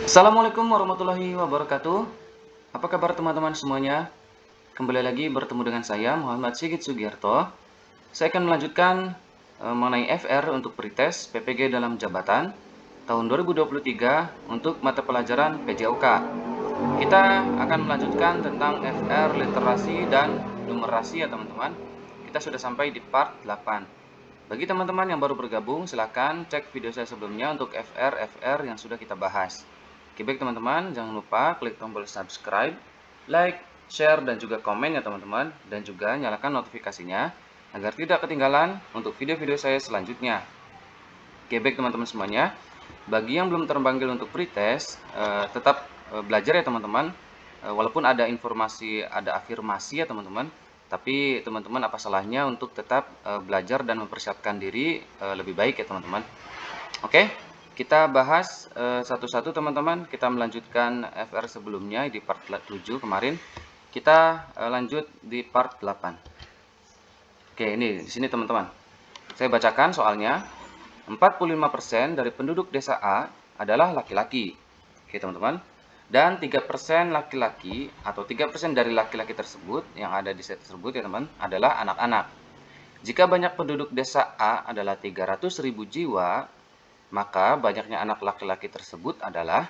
Assalamualaikum warahmatullahi wabarakatuh. Apa kabar teman-teman semuanya? Kembali lagi bertemu dengan saya Muhammad Sigit Sugiarto. Saya akan melanjutkan mengenai FR untuk pretest PPG dalam jabatan tahun 2023 untuk mata pelajaran PJOK. Kita akan melanjutkan tentang FR literasi dan numerasi ya teman-teman. Kita sudah sampai di part 8. Bagi teman-teman yang baru bergabung, silahkan cek video saya sebelumnya untuk FR yang sudah kita bahas. Oke, baik teman-teman, jangan lupa klik tombol subscribe, like, share, dan juga komen ya teman-teman. Dan juga nyalakan notifikasinya agar tidak ketinggalan untuk video-video saya selanjutnya. Oke, baik teman-teman semuanya. Bagi yang belum terpanggil untuk pretest, tetap belajar ya teman-teman. Walaupun ada informasi, ada afirmasi ya teman-teman, tapi teman-teman apa salahnya untuk tetap belajar dan mempersiapkan diri lebih baik ya teman-teman. Oke, kita bahas satu-satu teman-teman. Kita melanjutkan FR sebelumnya di part 7 kemarin. Kita lanjut di part 8. Oke, ini di sini teman-teman. Saya bacakan soalnya. 45% dari penduduk desa A adalah laki-laki. Oke, teman-teman. Dan 3% laki-laki atau 3% dari laki-laki tersebut yang ada di set tersebut ya teman adalah anak-anak. Jika banyak penduduk desa A adalah 300.000 jiwa, maka banyaknya anak laki-laki tersebut adalah,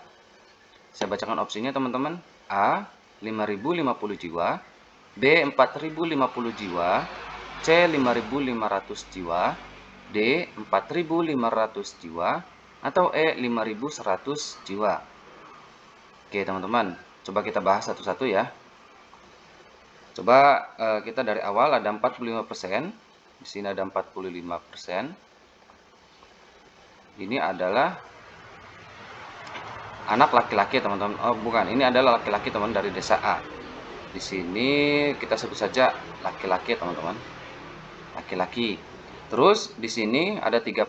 saya bacakan opsinya teman-teman, A 5.050 jiwa, B 4.050 jiwa, C 5.500 jiwa, D 4.500 jiwa, atau E 5.100 jiwa. Oke teman-teman, coba kita bahas satu-satu ya. Coba kita dari awal ada 45%, di sini ada 45%. Ini adalah anak laki-laki teman-teman. Oh bukan, ini adalah laki-laki teman dari desa A. Di sini kita sebut saja laki-laki teman-teman. Laki-laki. Terus di sini ada 3%.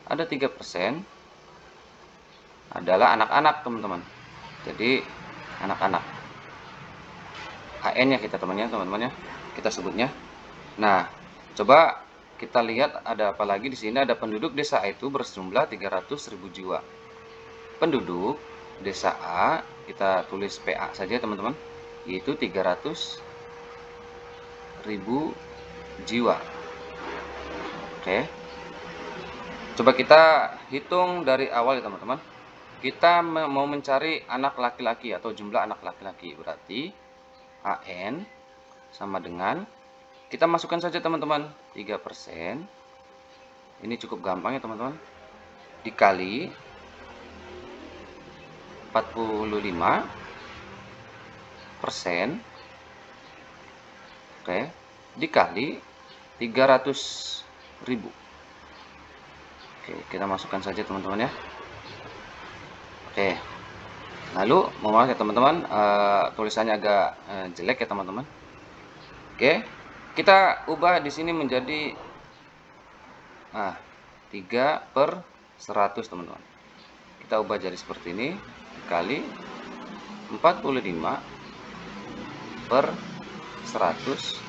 Ada 3% adalah anak-anak teman-teman. Jadi anak-anak. AN ya kita teman-teman ya. Kita sebutnya. Nah, coba kita lihat ada apa lagi di sini. Ada penduduk desa A itu berjumlah 300.000 jiwa. Penduduk desa A, kita tulis PA saja teman-teman, yaitu 300.000 jiwa. Oke. Coba kita hitung dari awal ya teman-teman. Kita mau mencari anak laki-laki atau jumlah anak laki-laki. Berarti AN sama dengan, kita masukkan saja teman-teman, 3%. Ini cukup gampang ya teman-teman. Dikali 45%. Oke. Dikali 300.000. Oke, kita masukkan saja teman-teman ya. Oke. Lalu mohon maaf ya teman-teman, tulisannya agak jelek ya teman-teman. Oke. Kita ubah di sini menjadi 3/100 teman-teman. Kita ubah jadi seperti ini, dikali 45/100,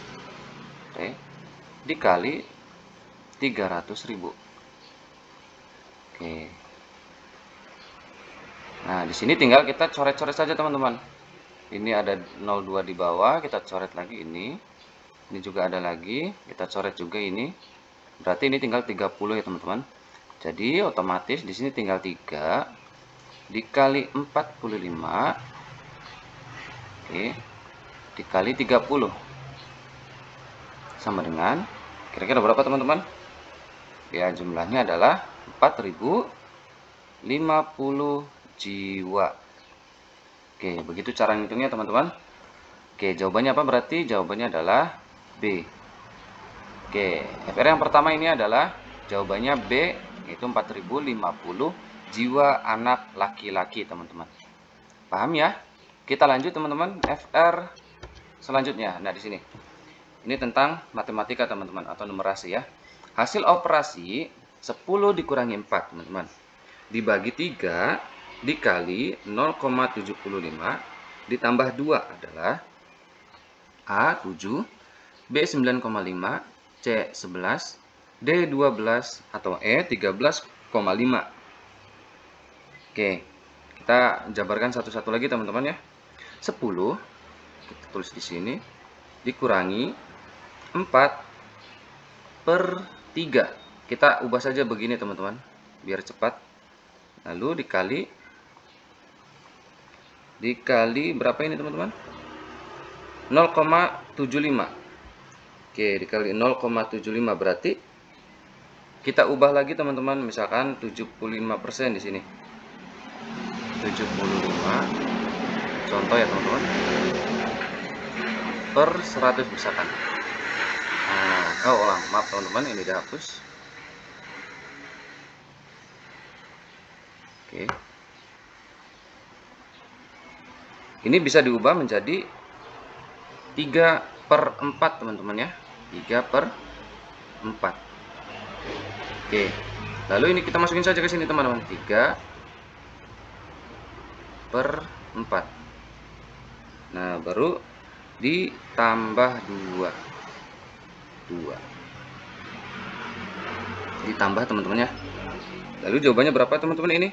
oke, dikali 300.000. Oke. Nah, di sini tinggal kita coret-coret saja teman-teman. Ini ada 02 di bawah, kita coret lagi ini. Ini juga ada lagi, kita coret juga ini. Berarti ini tinggal 30 ya teman-teman. Jadi otomatis di sini tinggal 3 dikali 45, oke, dikali 30 sama dengan kira-kira berapa teman-teman? Ya, jumlahnya adalah 4.050 jiwa. Oke, begitu cara ngitungnya teman-teman. Oke, jawabannya apa berarti? Jawabannya adalah B. Oke, FR yang pertama ini adalah jawabannya B, yaitu 4.050 jiwa anak laki-laki teman-teman. Paham ya? Kita lanjut teman-teman, FR selanjutnya. Nah, di sini. Ini tentang matematika teman-teman atau numerasi ya. Hasil operasi 10 dikurangi 4 teman-teman. Dibagi 3 dikali 0,75 ditambah 2 adalah A 7, B 9,5, C 11, D 12, atau E 13,5. Oke, kita jabarkan satu-satu lagi teman-teman ya. 10 kita tulis di sini dikurangi 4/3. Kita ubah saja begini teman-teman, biar cepat. Lalu dikali berapa ini teman-teman? 0,75. Oke, dikali 0,75 berarti kita ubah lagi teman-teman, misalkan 75% di sini. 75 contoh ya teman-teman, per 100 misalkan. Maaf teman-teman, ini dihapus. Oke. Ini bisa diubah menjadi 3/4 teman-teman ya. 3/4. Oke. Lalu ini kita masukin saja ke sini teman-teman. 3/4. Nah, baru ditambah 2. Ditambah teman-teman ya. Lalu jawabannya berapa teman-teman ini?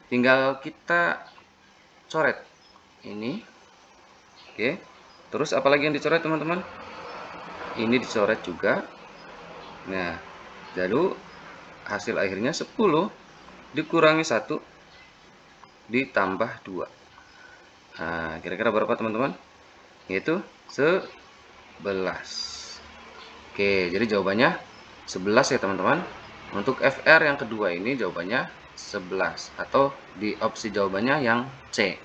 Tinggal kita coret ini. Oke. Terus apalagi yang dicoret teman-teman? Ini dicoret juga. Nah, lalu hasil akhirnya 10 dikurangi 1 ditambah 2. Nah, kira-kira berapa teman-teman? Yaitu 11. Oke, jadi jawabannya 11 ya teman-teman. Untuk FR yang kedua ini jawabannya 11, atau di opsi jawabannya yang C.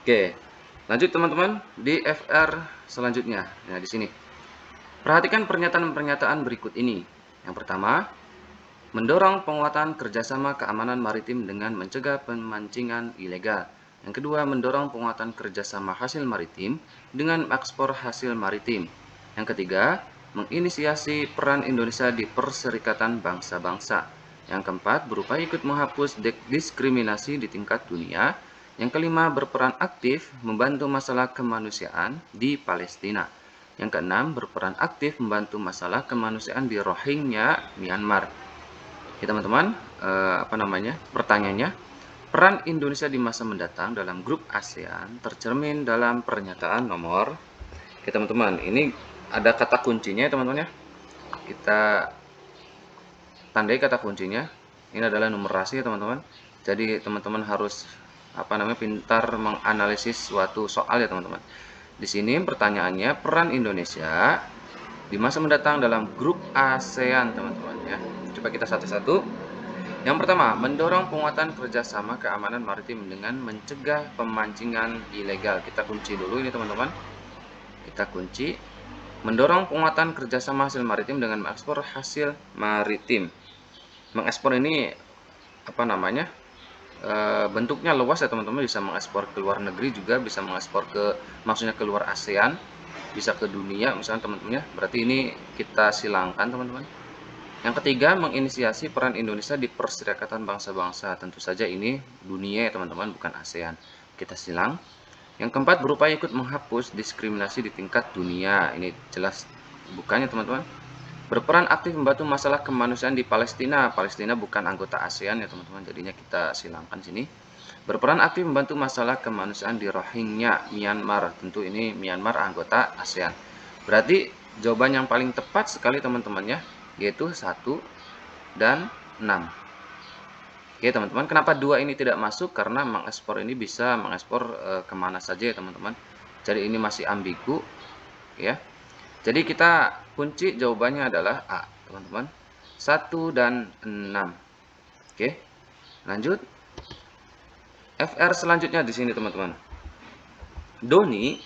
Oke, lanjut teman-teman di FR selanjutnya. Nah, di sini perhatikan pernyataan-pernyataan berikut ini. Yang pertama, mendorong penguatan kerjasama keamanan maritim dengan mencegah pemancingan ilegal. Yang kedua, mendorong penguatan kerjasama hasil maritim dengan ekspor hasil maritim. Yang ketiga, menginisiasi peran Indonesia di Perserikatan Bangsa-Bangsa. Yang keempat, berupaya ikut menghapus diskriminasi di tingkat dunia. Yang kelima, berperan aktif membantu masalah kemanusiaan di Palestina. Yang keenam, berperan aktif membantu masalah kemanusiaan di Rohingya, Myanmar. Oke teman-teman, pertanyaannya, peran Indonesia di masa mendatang dalam grup ASEAN tercermin dalam pernyataan nomor. Oke teman-teman, ini ada kata kuncinya teman-teman ya. Kita tandai kata kuncinya. Ini adalah numerasi ya teman-teman. Jadi teman-teman harus pintar menganalisis suatu soal ya teman-teman. Di sini pertanyaannya, peran Indonesia di masa mendatang dalam grup ASEAN teman-teman ya. Coba kita satu-satu. Yang pertama, mendorong penguatan kerjasama keamanan maritim dengan mencegah pemancingan ilegal. Kita kunci dulu ini teman-teman. Kita kunci. Mendorong penguatan kerjasama hasil maritim dengan mengekspor hasil maritim. Mengekspor ini bentuknya luas ya teman-teman, bisa mengekspor ke luar negeri, juga bisa mengekspor maksudnya ke luar ASEAN, bisa ke dunia misalnya teman-teman ya. Berarti ini kita silangkan teman-teman. Yang ketiga, menginisiasi peran Indonesia di Perserikatan Bangsa-Bangsa. Tentu saja ini dunia ya teman-teman, bukan ASEAN. Kita silang. Yang keempat, berupaya ikut menghapus diskriminasi di tingkat dunia. Ini jelas bukannya teman-teman. Berperan aktif membantu masalah kemanusiaan di Palestina. Palestina bukan anggota ASEAN ya teman-teman, jadinya kita silangkan sini. Berperan aktif membantu masalah kemanusiaan di Rohingya, Myanmar. Tentu ini Myanmar anggota ASEAN. Berarti jawaban yang paling tepat sekali teman-teman ya, yaitu 1 dan 6. Oke teman-teman, kenapa 2 ini tidak masuk? Karena mengekspor ini bisa mengekspor kemana saja ya teman-teman. Jadi ini masih ambigu ya. Jadi kita kunci jawabannya adalah A teman-teman, 1 dan 6. Oke, lanjut. FR selanjutnya di sini teman-teman. Doni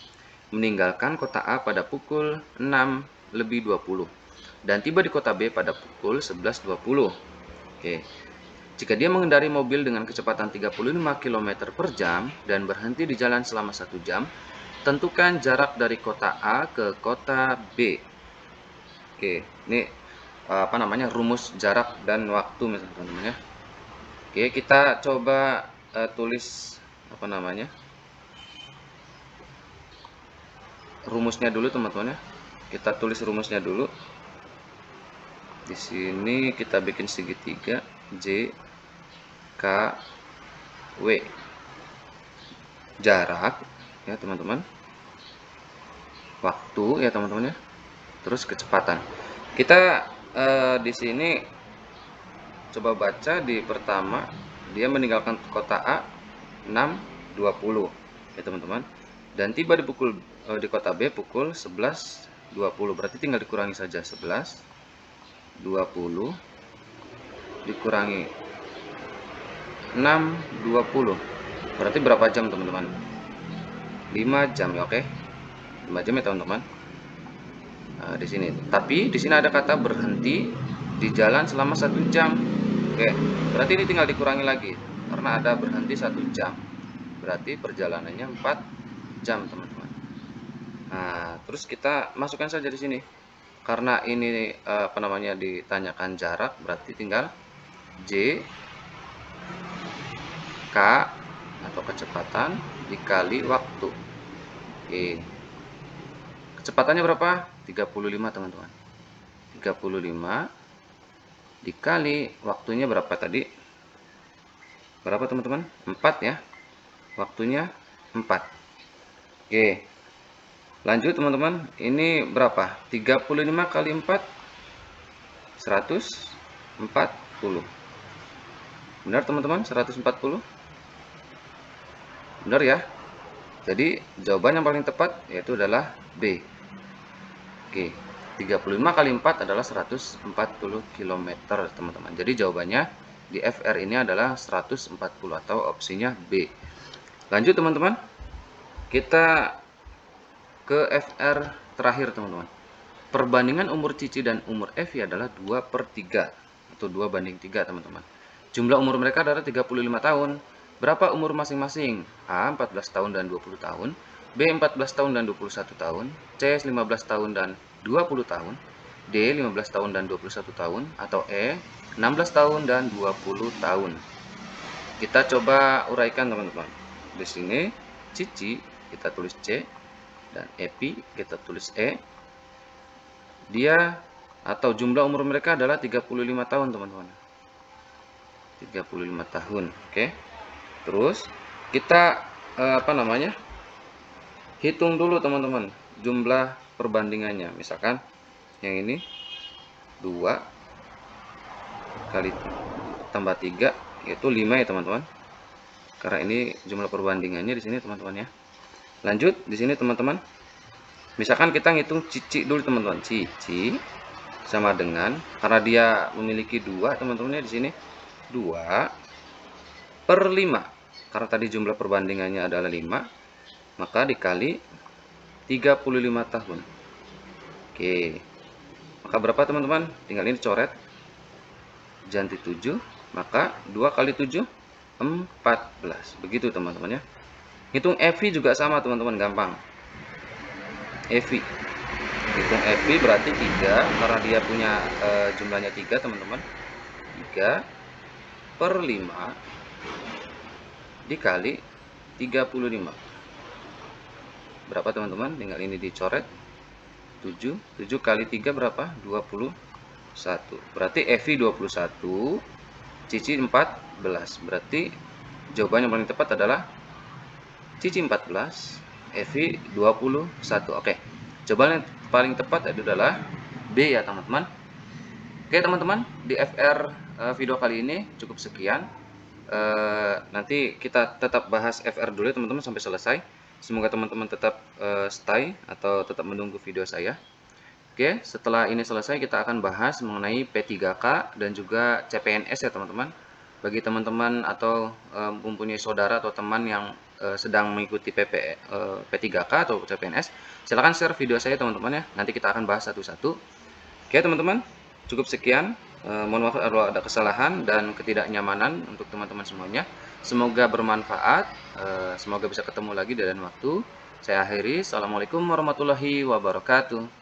meninggalkan kota A pada pukul 6:20 dan tiba di kota B pada pukul 11:20. Oke. Jika dia mengendari mobil dengan kecepatan 35 km per jam dan berhenti di jalan selama 1 jam, tentukan jarak dari kota A ke kota B. Oke, ini rumus jarak dan waktu misalnya teman-teman ya. Oke, kita coba tulis rumusnya dulu teman-teman ya. Kita tulis rumusnya dulu. Di sini kita bikin segitiga J K W jarak ya teman-teman, waktu ya teman-teman ya, terus kecepatan. Kita di sini coba baca di pertama, dia meninggalkan kota A 6.20 ya teman-teman, dan tiba di kota B pukul 11.20. Berarti tinggal dikurangi saja, 11.20 dikurangi 6.20. Berarti berapa jam teman-teman? 5 jam ya, oke. 5 jam ya teman-teman. Nah, di sini. Tapi di sini ada kata berhenti di jalan selama 1 jam. Oke, berarti ini tinggal dikurangi lagi karena ada berhenti 1 jam. Berarti perjalanannya 4 jam, teman-teman. Nah, terus kita masukkan saja di sini. Karena ini apa namanya ditanyakan jarak, berarti tinggal J K atau kecepatan dikali waktu. Oke. Kecepatannya berapa? 35, teman-teman. 35 dikali waktunya berapa tadi? Berapa, teman-teman? 4 ya. Waktunya 4. Oke. Lanjut, teman-teman. Ini berapa? 35 kali 4 140. Benar, teman-teman? 140. Benar ya? Jadi jawaban yang paling tepat yaitu adalah B. Oke, 35 kali 4 adalah 140 km, teman-teman. Jadi jawabannya di FR ini adalah 140 atau opsinya B. Lanjut, teman-teman. Kita ke FR terakhir, teman-teman. Perbandingan umur Cici dan umur Evi adalah 2/3 atau 2/3, teman-teman. Jumlah umur mereka adalah 35 tahun. Berapa umur masing-masing? A 14 tahun dan 20 tahun, B 14 tahun dan 21 tahun, C 15 tahun dan 20 tahun, D 15 tahun dan 21 tahun, atau E 16 tahun dan 20 tahun. Kita coba uraikan, teman-teman. Di sini Cici kita tulis C dan Evi kita tulis E. Dia atau jumlah umur mereka adalah 35 tahun, teman-teman. 35 tahun. Oke. Terus kita apa namanya? Hitung dulu, teman-teman, jumlah perbandingannya. Misalkan yang ini 2 kali tambah 3 yaitu 5 ya, teman-teman. Karena ini jumlah perbandingannya di sini, teman-teman ya. Lanjut di sini, teman-teman. Misalkan kita ngitung Cici dulu, teman-teman. Cici sama dengan, karena dia memiliki 2, teman-teman ya, di sini 2/5. Karena tadi jumlah perbandingannya adalah 5, maka dikali 35 tahun. Oke. Maka berapa, teman-teman? Tinggal ini coret janti 7, maka 2 kali 7 14. Begitu, teman-teman ya. Hitung Evi juga sama, teman-teman, gampang. Evi. Hitung Evi berarti 3 karena dia punya jumlahnya 3, teman-teman. 3/5 dikali 35. Berapa, teman-teman? Tinggal ini dicoret. 7 kali 3 berapa? 21. Berarti Evi 21, Cici 14. Berarti jawaban yang paling tepat adalah Cici 14, Evi 21. Oke. Jawaban yang paling tepat adalah B ya, teman-teman. Oke, teman-teman, di FR video kali ini cukup sekian. Nanti kita tetap bahas FR dulu, teman-teman, sampai selesai. Semoga teman-teman tetap stay atau tetap menunggu video saya. Oke, setelah ini selesai kita akan bahas mengenai P3K dan juga CPNS ya, teman-teman. Bagi teman-teman atau mempunyai saudara atau teman yang sedang mengikuti P3K atau CPNS, silahkan share video saya, teman-teman ya. Nanti kita akan bahas satu-satu. Oke, teman-teman, cukup sekian. Mohon maaf kalau ada kesalahan dan ketidaknyamanan untuk teman-teman semuanya. Semoga bermanfaat. Semoga bisa ketemu lagi di lain waktu. Saya akhiri. Assalamualaikum warahmatullahi wabarakatuh.